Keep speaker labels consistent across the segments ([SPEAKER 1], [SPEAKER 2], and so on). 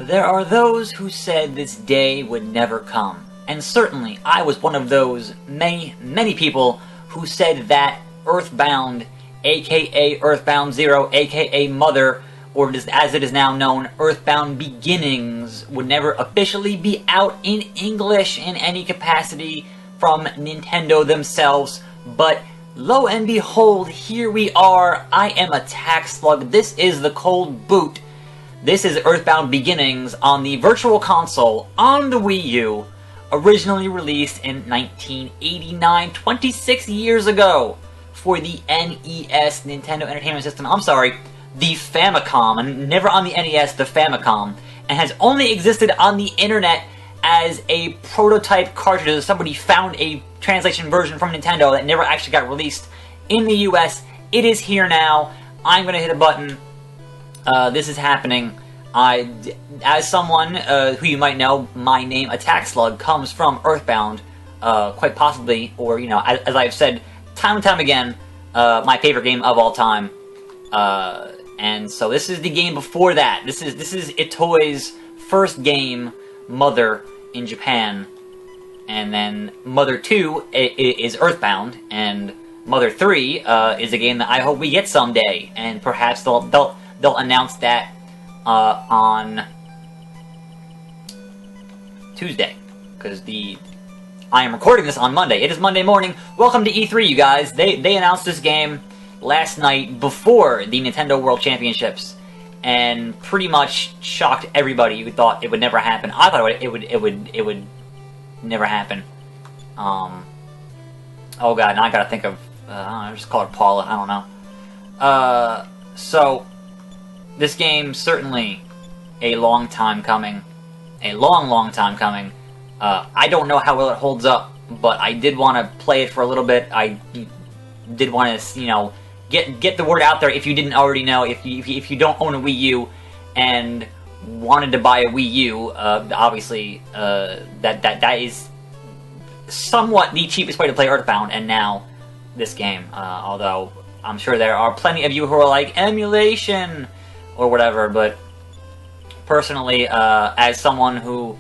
[SPEAKER 1] There are those who said this day would never come, and certainly I was one of those many people who said that EarthBound, aka EarthBound Zero, aka Mother, or as it is now known, EarthBound Beginnings, would never officially be out in English in any capacity from Nintendo themselves, but lo and behold, here we are. I am a tax slug. This is the cold boot. This is EarthBound Beginnings on the Virtual Console on the Wii U, originally released in 1989, 26 years ago, for the NES, Nintendo Entertainment System. I'm sorry, the Famicom, and never on the NES, the Famicom, and has only existed on the internet as a prototype cartridge. Somebody found a translation version from Nintendo that never actually got released in the US. It is here now. I'm gonna hit a button. This is happening. As someone who you might know, my name, Attack Slug, comes from EarthBound, quite possibly, or, you know, as I've said time and time again, my favorite game of all time. And so this is the game before that. This is Itoi's first game, Mother, in Japan. And then Mother 2 is EarthBound, and Mother 3 is a game that I hope we get someday, and perhaps they'll announce that on Tuesday, because I am recording this on Monday. It is Monday morning. Welcome to E3, you guys. They announced this game last night before the Nintendo World Championships, and pretty much shocked everybody who thought it would never happen. I thought it would never happen. Oh god, now I gotta think of I just call her Paula. I don't know. So this game, certainly a long time coming. A long time coming. I don't know how well it holds up, but I did want to play it for a little bit. I did want to, you know, get the word out there if you didn't already know. If you don't own a Wii U and wanted to buy a Wii U, obviously that is somewhat the cheapest way to play EarthBound, and now this game. Although I'm sure there are plenty of you who are like, emulation or whatever, but personally, as someone who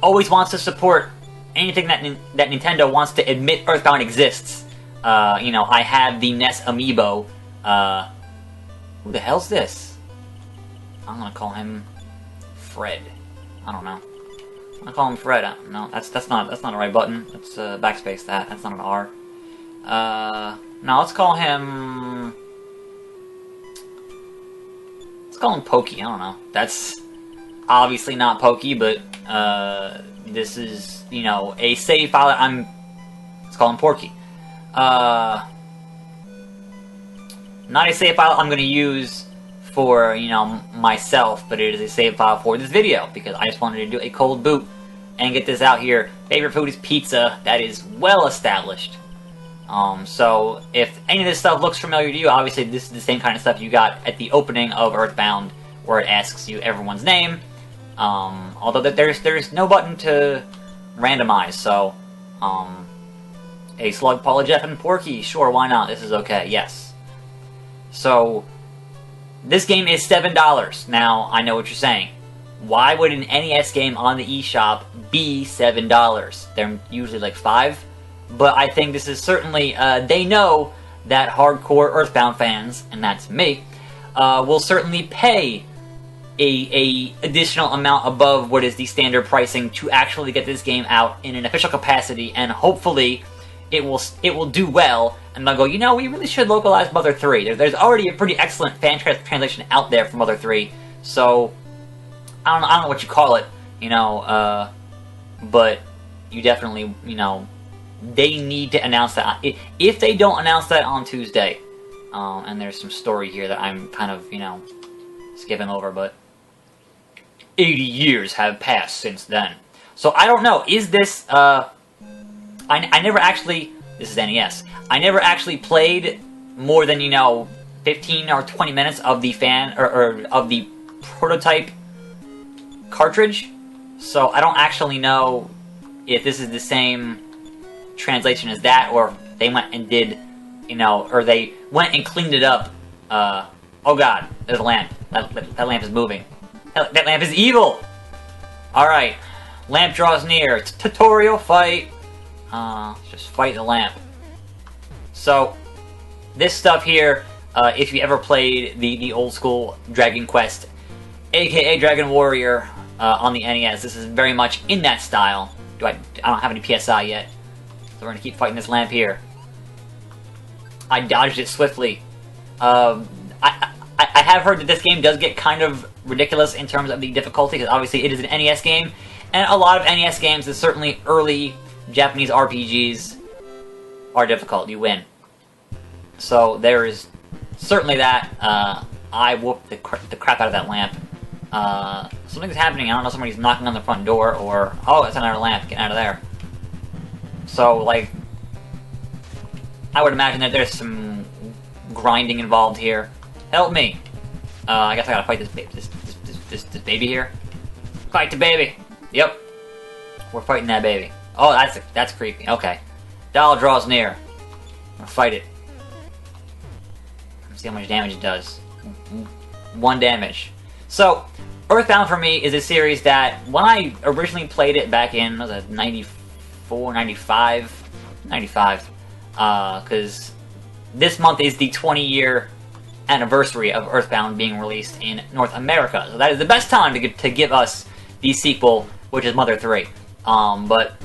[SPEAKER 1] always wants to support anything that Nintendo wants to admit EarthBound exists, you know, I have the NES Amiibo. Who the hell's this? I'm gonna call him Fred. I don't know. I'm gonna call him Fred. No, that's not the right button. Let's backspace that. That's not an R. No, let's call him Pokey. I don't know. That's obviously not Pokey, but this is, you know, a save file. Let's call him Porky. Not a save file I'm going to use for, you know, myself, but it is a save file for this video, because I just wanted to do a cold boot and get this out here. Favorite food is pizza. That is well established. So if any of this stuff looks familiar to you, obviously this is the same kind of stuff you got at the opening of EarthBound, where it asks you everyone's name. Although there's no button to randomize, so a Slug, Paula, Jeff, and Porky, sure, why not? This is okay, yes. So this game is $7. Now, I know what you're saying. Why would an NES game on the eShop be $7? They're usually like $5. But I think this is certainly, they know that hardcore EarthBound fans, and that's me, will certainly pay a additional amount above what is the standard pricing to actually get this game out in an official capacity, and hopefully it will do well, and they'll go, you know, we really should localize Mother 3. There's already a pretty excellent fan translation out there for Mother 3, so I don't know what you call it, you know, but you definitely, you know, they need to announce that. If they don't announce that on Tuesday, and there's some story here that I'm kind of, you know, skipping over, but 80 years have passed since then. So I don't know, is this, I never actually, this is NES, I never actually played more than, you know, 15 or 20 minutes of the or of the prototype cartridge, so I don't actually know if this is the same translation as that, or if they went and did, you know, or they went and cleaned it up. Oh god, there's a lamp. That lamp is moving. That lamp is evil! Alright. Lamp draws near. It's a tutorial fight. Just fight the lamp. So, this stuff here, if you ever played the old school Dragon Quest, aka Dragon Warrior, on the NES, this is very much in that style. I don't have any PSI yet. So we're gonna keep fighting this lamp here. I dodged it swiftly. I have heard that this game does get kind of ridiculous in terms of the difficulty, because obviously it is an NES game, and a lot of NES games, and certainly early Japanese RPGs, are difficult. You win. So there is certainly that. I whooped the crap out of that lamp. Something's happening. I don't know, somebody's knocking on the front door, or... Oh, it's another lamp. Get out of there. So, like... I would imagine that there's some grinding involved here. Help me! I guess I gotta fight this baby here. Fight the baby! Yep. We're fighting that baby. Oh, that's creepy. Okay. Doll draws near. I'm gonna fight it. Let's see how much damage it does. 1 damage. So, EarthBound for me is a series that, when I originally played it back in, was it 94, 95? 95. Because this month is the 20-year anniversary of EarthBound being released in North America. So that is the best time to give us the sequel, which is Mother 3. But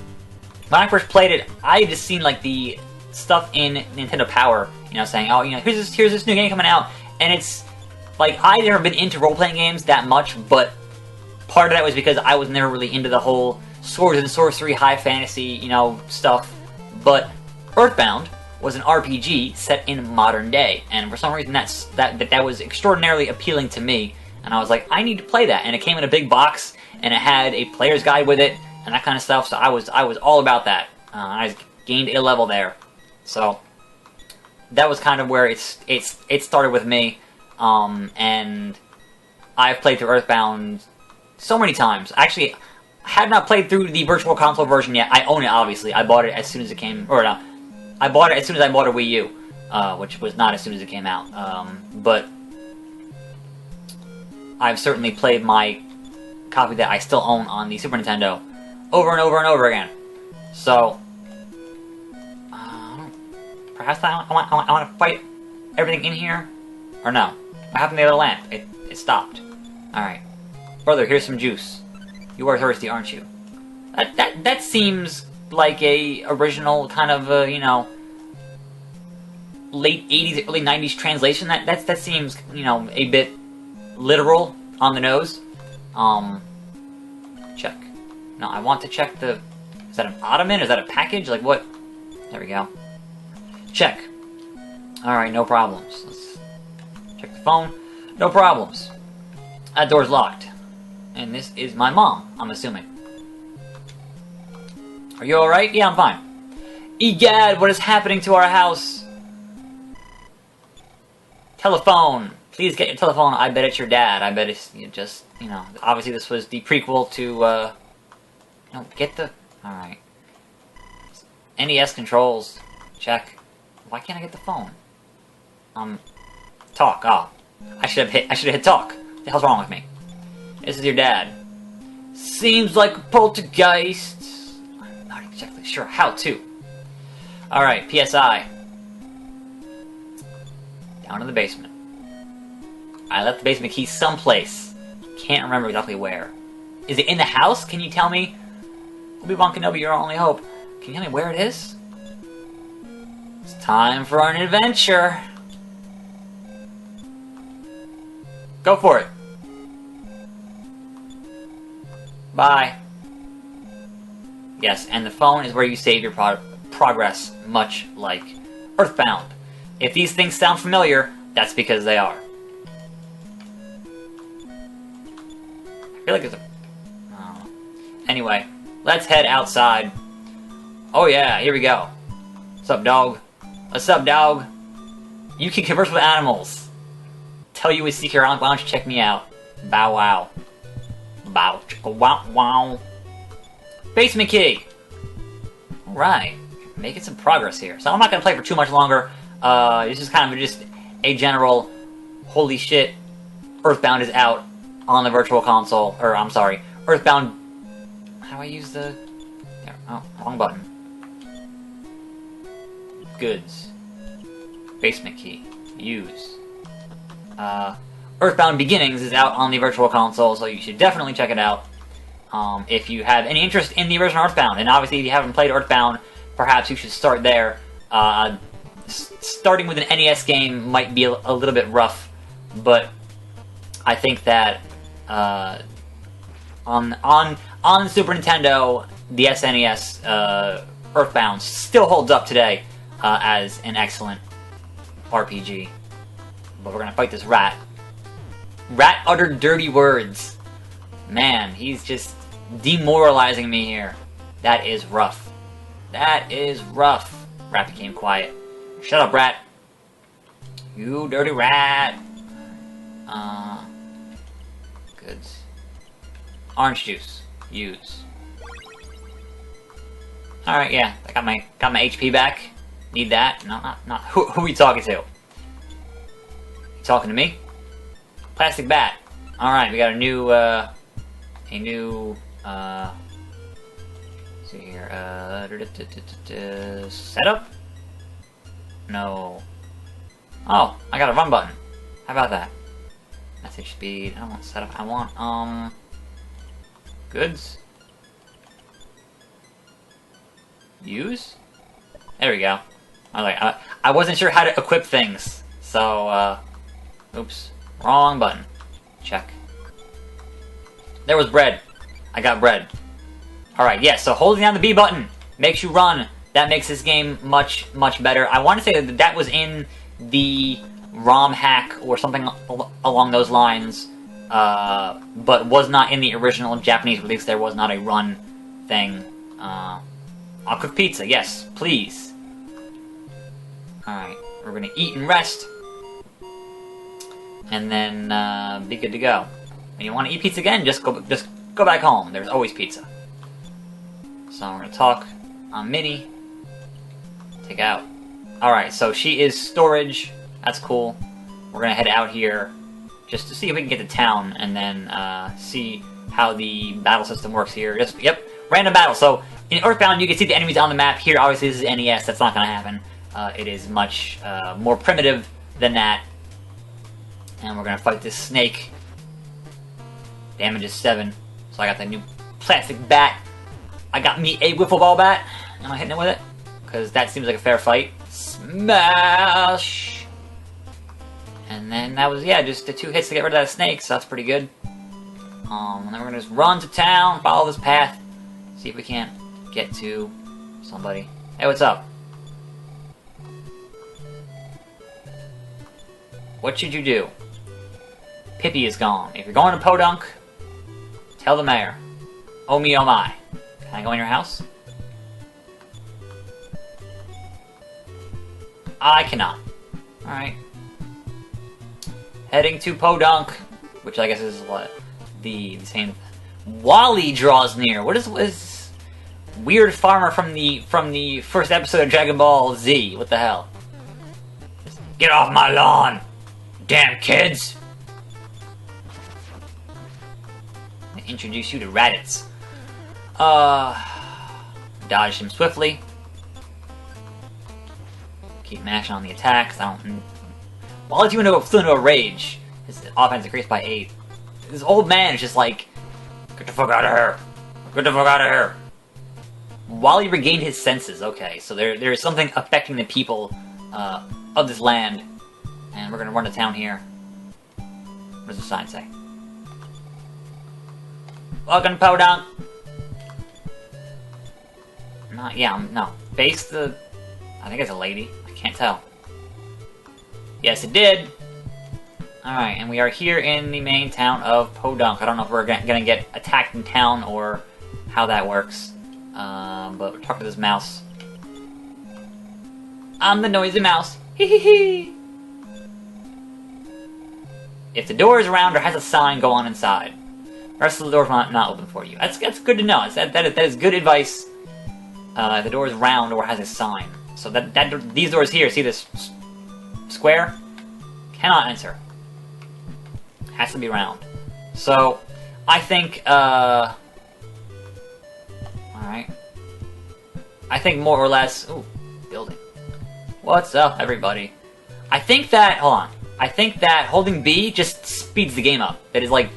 [SPEAKER 1] when I first played it, I just seen like the stuff in Nintendo Power, you know, saying, oh, you know, here's this new game coming out, and it's like, I've never been into role-playing games that much, but part of that was because I was never really into the whole swords and sorcery, high fantasy, you know, stuff. But EarthBound was an RPG set in modern day, and for some reason that was extraordinarily appealing to me, and I was like, I need to play that. And it came in a big box, and it had a player's guide with it, and that kind of stuff, so I was all about that. I gained a level there. So that was kind of where it started with me. And I've played through EarthBound so many times. Actually, I had not played through the Virtual Console version yet. I own it, obviously. I bought it as soon as it came... Or, no. I bought it as soon as I bought a Wii U. Which was not as soon as it came out. But I've certainly played my copy that I still own on the Super Nintendo over and over and over again. So... perhaps I want to fight everything in here? Or no? What happened to the other lamp? It stopped. Alright. Brother, here's some juice. You are thirsty, aren't you? That seems like a original kind of, you know, late 80s, early 90s translation. That seems, you know, a bit literal on the nose. Check. No, I want to check the... Is that an ottoman? Is that a package? Like, what? There we go. Check. Alright, no problems. Let's check the phone. No problems. That door's locked. And this is my mom, I'm assuming. Are you alright? Yeah, I'm fine. Egad, what is happening to our house? Telephone. Please get your telephone. I bet it's your dad. I bet it's just, you know, obviously this was the prequel to, no, get the... Alright. NES controls. Check. Why can't I get the phone? Talk. Oh. I should have hit talk. What the hell's wrong with me? This is your dad. Seems like a poltergeist. I'm not exactly sure how to. Alright, PSI. Down in the basement. I left the basement key someplace. Can't remember exactly where. Is it in the house? Can you tell me? Obi-Wan Kenobi, your only hope. Can you tell me where it is? It's time for an adventure. Go for it. Bye. Yes, and the phone is where you save your progress, much like EarthBound. If these things sound familiar, that's because they are. I feel like there's a... Oh. Anyway, let's head outside. Oh yeah, here we go. What's up, dog? What's up, dog? You can converse with animals. Tell you a secret, why don't you check me out? Bow wow. Bow chicka wow wow. Basement key! Alright. Making some progress here. So I'm not gonna play for too much longer. This is kind of just a general, holy shit, EarthBound is out on the Virtual Console, or I'm sorry, EarthBound How do I use the... There. Oh, wrong button. Goods. Basement key. Use. EarthBound Beginnings is out on the Virtual Console, so you should definitely check it out. If you have any interest in the original EarthBound, and obviously if you haven't played EarthBound, perhaps you should start there. Starting with an NES game might be a little bit rough, but I think that on Super Nintendo, the SNES EarthBound still holds up today as an excellent RPG. But we're gonna fight this rat. Rat uttered dirty words. Man, he's just demoralizing me here. That is rough. That is rough. Rat became quiet. Shut up, rat. You dirty rat. Goods. Orange juice. Use. Alright, yeah. I got my HP back. Need that. No, not. Who are you talking to? You talking to me? Plastic bat. Alright, we got a new, let's see here, setup? No. Oh, I got a run button. How about that? Message speed. I don't want setup. I want, goods? Use? There we go. I wasn't sure how to equip things, so, oops. Wrong button. Check. There was bread. I got bread. Alright, yeah, so holding down the B button makes you run. That makes this game much, much better. I want to say that that was in the ROM hack or something along those lines, but was not in the original Japanese release. There was not a run thing. I'll cook pizza, yes, please. Alright, we're gonna eat and rest. And then, be good to go. When you want to eat pizza again, just go back home. There's always pizza. So we're gonna talk on Minnie. Take out. Alright, so she is storage. That's cool. We're gonna head out here just to see if we can get to town and then see how the battle system works here. Just, yep, random battle. So in EarthBound, you can see the enemies on the map. Here, obviously, this is NES. That's not gonna happen. It is much more primitive than that. And we're gonna fight this snake. Damage is 7. So I got the new plastic bat. I got me a wiffle ball bat. Am I hitting it with it? Because that seems like a fair fight. Smash! And then that was, yeah, just the 2 hits to get rid of that snake, so that's pretty good. And then we're gonna just run to town, follow this path, see if we can't get to somebody. Hey, what's up? What should you do? Pippi is gone. If you're going to Podunk, tell the mayor. Oh me, oh my. Can I go in your house? I cannot. Alright. Heading to Podunk, which I guess is what the same. Wally draws near. What is weird farmer from the first episode of Dragon Ball Z? What the hell? Get off my lawn, damn kids! I introduce you to Raditz. Dodge him swiftly. Keep mashing on the attacks. I don't. Wally's going to go flew into a rage. His offense increased by 8. This old man is just like, get the fuck out of here! Get the fuck out of here! Wally regained his senses. Okay, so there is something affecting the people of this land, and we're gonna run to town here. What does the sign say? Welcome to Podunk. Not, yeah, no. Face the. I think it's a lady. I can't tell. Yes, it did. Alright, and we are here in the main town of Podunk. I don't know if we're gonna get attacked in town or how that works. But we're talking to this mouse. I'm the noisy mouse. Hee hee hee. If the door is round or has a sign, go on inside. The rest of the door's not open for you. That's good to know. That is good advice. If the door is round or has a sign. So these doors here, see this square? Cannot enter. Has to be round. So I think I think more or less... Ooh, building. What's up, everybody? I think that... Hold on. I think that holding B just speeds the game up. That is like...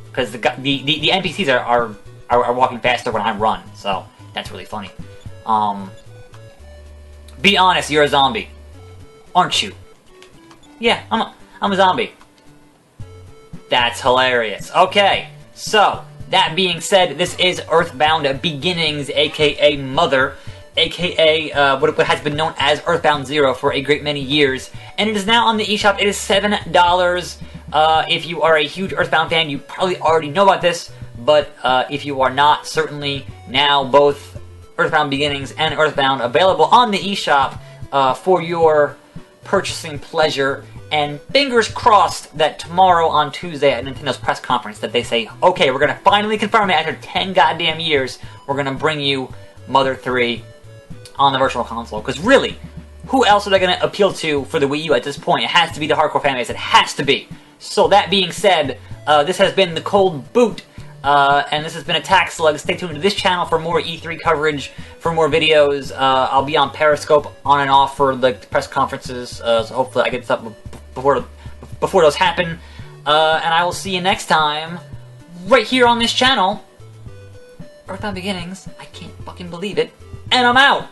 [SPEAKER 1] Because the NPCs are walking faster when I run, so that's really funny. Be honest, you're a zombie. Aren't you? Yeah, I'm a zombie. That's hilarious. Okay, so... That being said, this is EarthBound Beginnings, aka Mother, aka what has been known as EarthBound Zero for a great many years, and it is now on the eShop. It is $7. If you are a huge EarthBound fan, you probably already know about this, but if you are not, certainly now both EarthBound Beginnings and EarthBound available on the eShop for your purchasing pleasure. And fingers crossed that tomorrow on Tuesday at Nintendo's press conference that they say, okay, we're going to finally confirm it after 10 goddamn years, we're going to bring you Mother 3 on the Virtual Console. Because really, who else are they going to appeal to for the Wii U at this point? It has to be the hardcore fan base. It has to be. So that being said, this has been the Cold Boot, and this has been Attack Slug. Stay tuned to this channel for more E3 coverage, for more videos. I'll be on Periscope on and off for the press conferences, so hopefully I get something before those happen, and I will see you next time, right here on this channel. EarthBound Beginnings, I can't fucking believe it, and I'm out!